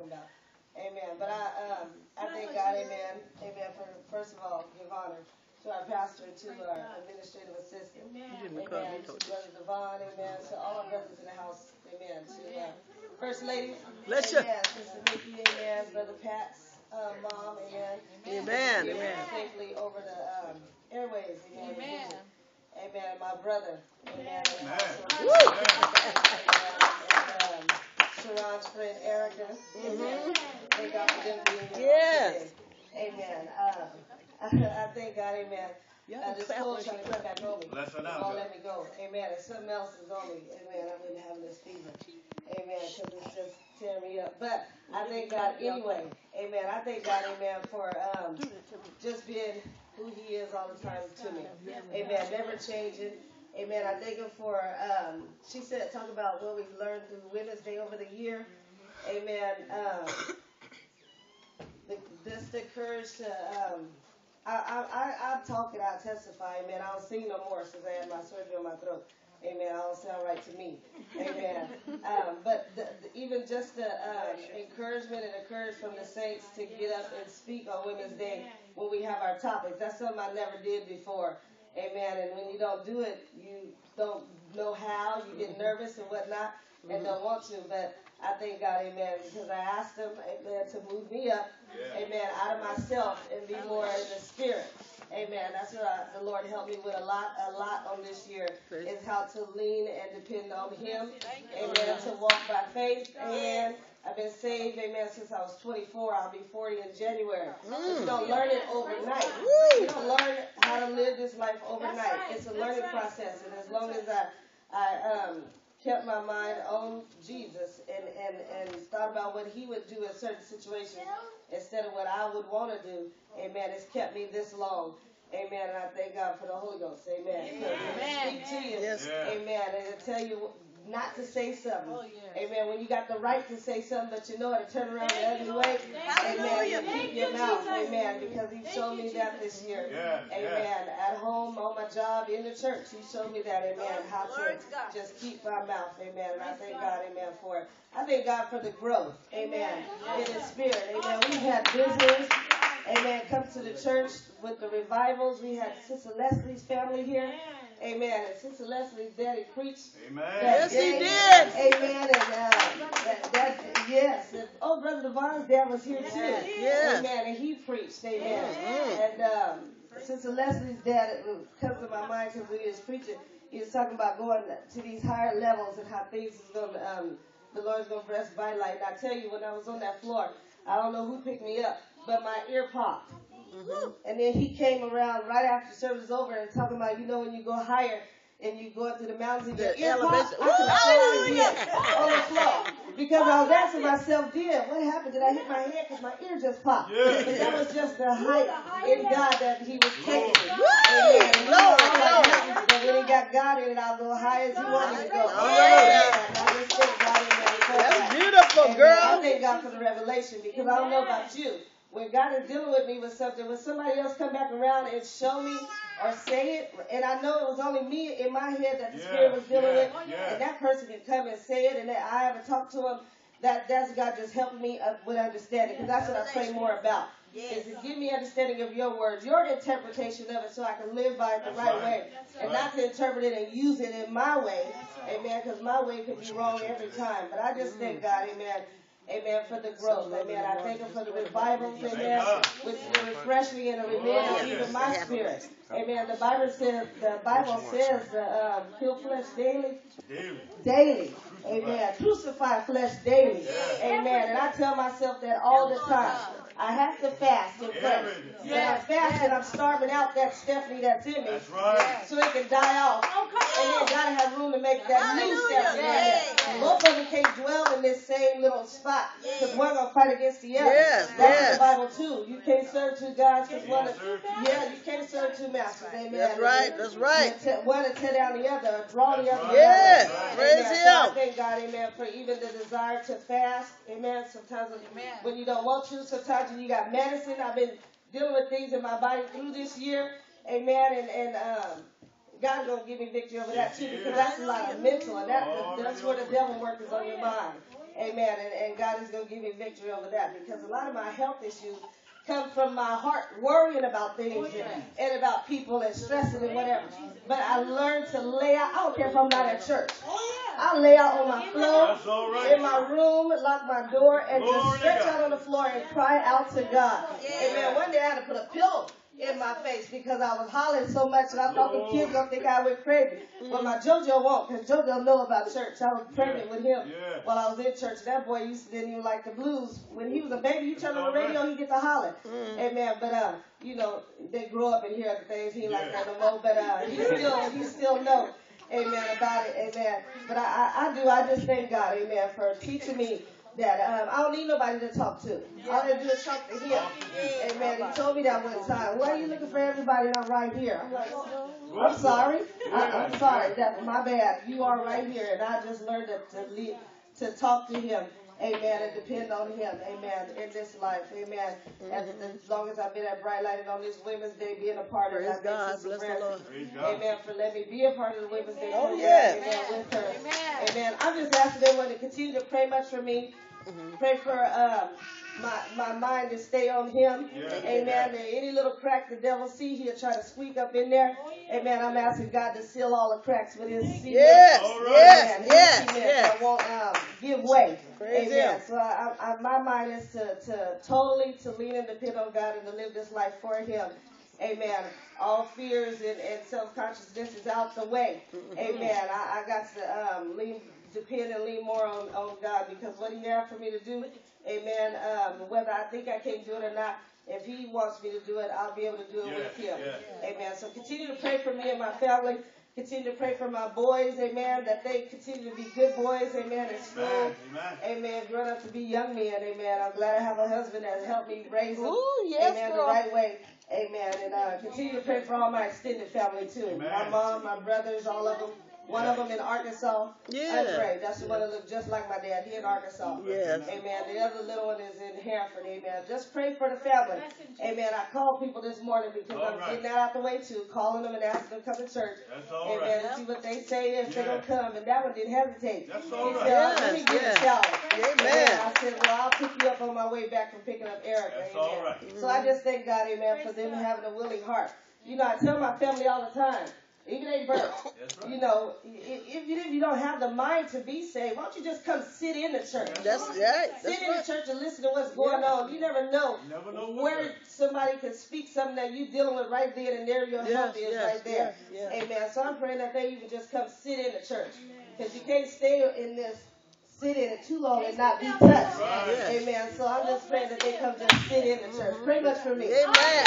about. Amen. But I thank God, amen. Amen. For first of all, give honor to our pastor and to our administrative assistant. Amen. To Brother Devon, amen. To all our brothers in the house, amen. To First Lady, bless you. Amen. Sister Nikki, amen. Brother Pat's mom, amen. Amen. Amen. Safely over the airways, amen. Amen. Amen. My brother, amen. And Sharon's friend Erica, amen. Thank God for them being here. Yes. Amen. I thank God, amen. This cold trying to come back on me. Won't let me go. Amen. And something else is on me. Amen. I've been having this fever. Amen. Because it's just tearing me up. But I thank God anyway. Amen. I thank God, amen, for just being who He is all the time to me. Amen. Never changing. Amen. I thank Him for, she said, talk about what we've learned through Women's Day over the year. Amen. Just the courage to, I talk and I testify. Amen. I don't sing no more since I had my surgery on my throat. Amen. I don't sound right to me. Amen. But even just the encouragement and encourage from the saints to get up and speak on Women's Day when we have our topics. That's something I never did before. Amen. And when you don't do it, you don't know how. You get nervous and whatnot and don't want to. But I thank God, amen, because I asked Him, amen, to move me up, amen, out of myself and be more in the Spirit. Amen. That's what the Lord helped me with a lot on this year, is how to lean and depend on Him. Amen. To walk by faith. Amen. I've been saved, amen, since I was 24. I'll be 40 in January. But you don't learn it overnight. You don't learn how to live this life overnight. It's a learning process. And as long as I kept my mind on Jesus and thought about what He would do in certain situations instead of what I would want to do, amen, it's kept me this long. Amen. And I thank God for the Holy Ghost. Amen. Amen. Speak to you. Yes. Amen. And to tell you not to say something. Amen. When you got the right to say something, but you know how to turn around the other way. Amen. You keep your mouth. Amen. Because He showed me that this year. Amen. At home, on my job, in the church, He showed me that. Amen. How to just keep my mouth. Amen. And I thank God. Amen. For it. I thank God for the growth. Amen. In His Spirit. Amen. We've had visitors. Amen. Come to the church with the revivals. We had Sister Leslie's family here. Amen. And Sister Leslie's daddy preached. Amen. Yes, he did. Amen. And yes. And, Brother Devon's dad was here too. Yes. Amen. And he preached. Amen. And Sister Leslie's dad comes to my mind because when he was preaching, he was talking about going to these higher levels and how things is going to, the Lord's going to bless Vitalight. And I tell you, when I was on that floor, I don't know who picked me up, but my ear popped. Mm-hmm. And then he came around right after service was over and talking about, when you go higher and you go up to the mountains and your ear popped, on the floor. Because I was asking myself, what happened? Did I hit my head? Because my ear just popped. But that was just the height in God that He was taking me. Amen. But when He got God in it, I'll go high as He wanted to go. Amen. I just thank God in that. That's beautiful, girl. I thank God for the revelation because I don't know about you. When God is dealing with me with something, when somebody else come back around and show me or say it, and I know it was only me in my head that the Spirit was dealing with, and that person can come and say it, and that I haven't talked to him, that's God just helping me with understanding, because that's what I pray more about, is to give me understanding of your words, your interpretation of it, so I can live by it the right way, and not to interpret it and use it in my way, amen, because my way could be wrong every time, but I just thank God, amen. Amen, for the growth. Amen. I thank Him for the revivals. Amen. Which will refresh me and renew even my spirit. Amen. The Bible says, kill flesh daily. Daily. Amen. Crucify flesh daily. Amen. And I tell myself that all the time. I have to fast and pray. When I fast and I'm starving out that Stephanie that's in me. So it can die off. And then God has room to make that new Stephanie. Both of them can't dwell in this same little spot. Because one going to fight against the other. That's the Bible too. You can't serve two gods because you can't serve two masters. Amen. That's right. That's right. One to tear down the other, or draw the other. Yes. Praise Him. So I thank God, amen, for even the desire to fast. Amen. Sometimes when you don't want to, sometimes when you got medicine. I've been dealing with things in my body through this year. Amen. And God's going to give me victory over that too, because that's a lot of mental, and that's where the devil works, is on your mind. Amen. And God is going to give me victory over that, because a lot of my health issues come from my heart worrying about things and about people and stressing and whatever. But I learned to lay out. I don't care if I'm not at church. I lay out on my floor, in my room, lock my door, and just stretch out on the floor and cry out to God. Amen. One day I had to put a pillow in my face because I was hollering so much, and I thought the kids gonna think I went crazy. But my JoJo won't, because JoJo know about church. I was pregnant with him while I was in church. That boy didn't even like the blues. When he was a baby, you turn on the radio, he get to holler. Amen. But you know, they grow up and hear other things. He ain't like that no more. But he still know. Amen about it. Amen. But I just thank God. Amen, for teaching me that I don't need nobody to talk to. All I do is talk to him. Amen. He told me that one time. Why are you looking for everybody and I'm right here? I'm like, I'm sorry. I'm sorry. That's my bad. You are right here. And I just learned to talk to him. Amen. And depend on him. Amen. In this life. Amen. As long as I've been at Bright Light and on this Women's Day, being a part of it. God. Bless the Lord. Amen. For letting me be a part of the Women's Day. Oh, yeah. Amen. With her. Amen. I'm just asking everyone to continue to pray much for me. Pray for my mind to stay on him. Amen. And any little crack the devil see, he'll try to squeak up in there. Amen. I'm asking God to seal all the cracks with his cement. Yes. I won't give way. Amen. So my mind is to totally lean and depend on God and to live this life for him. Amen. All fears and self-consciousness is out the way. Amen. I got to depend and lean more on God, because what he has for me to do, amen, whether I think I can do it or not, if he wants me to do it, I'll be able to do it with him. Amen. So continue to pray for me and my family. Continue to pray for my boys, amen, that they continue to be good boys, amen, in school. Amen. Grown up to be young men, amen. I'm glad I have a husband that helped me raise them, amen, the right way. Amen. And continue to pray for all my extended family, too. My mom, my brothers, all of them. One of them in Arkansas. Andre, that's the one that looked just like my dad. He in Arkansas. Amen. The other little one is in Hanford. Amen. Just pray for the family. Amen. I called people this morning because I'm getting that out the way too. Calling them and asking them to come to church. Amen. And see what they say if they're going to come. And that one didn't hesitate. He said, let me get a shower. Amen. I said, well, I'll pick you up on my way back from picking up Eric. Amen. So I just thank God, amen, for them having a willing heart. You know, I tell my family all the time, even they birth, you know, if you don't have the mind to be saved, why don't you just come sit in the church? Sit in the church and listen to what's going on. You never know where somebody can speak something that you're dealing with right then and there. Your health is right there. Amen. So I'm praying that they even just come sit in the church, because you can't stay in this, sit in it too long and not be touched. Amen. So I'm just praying that they come just sit in the church. Pray much for me. Amen.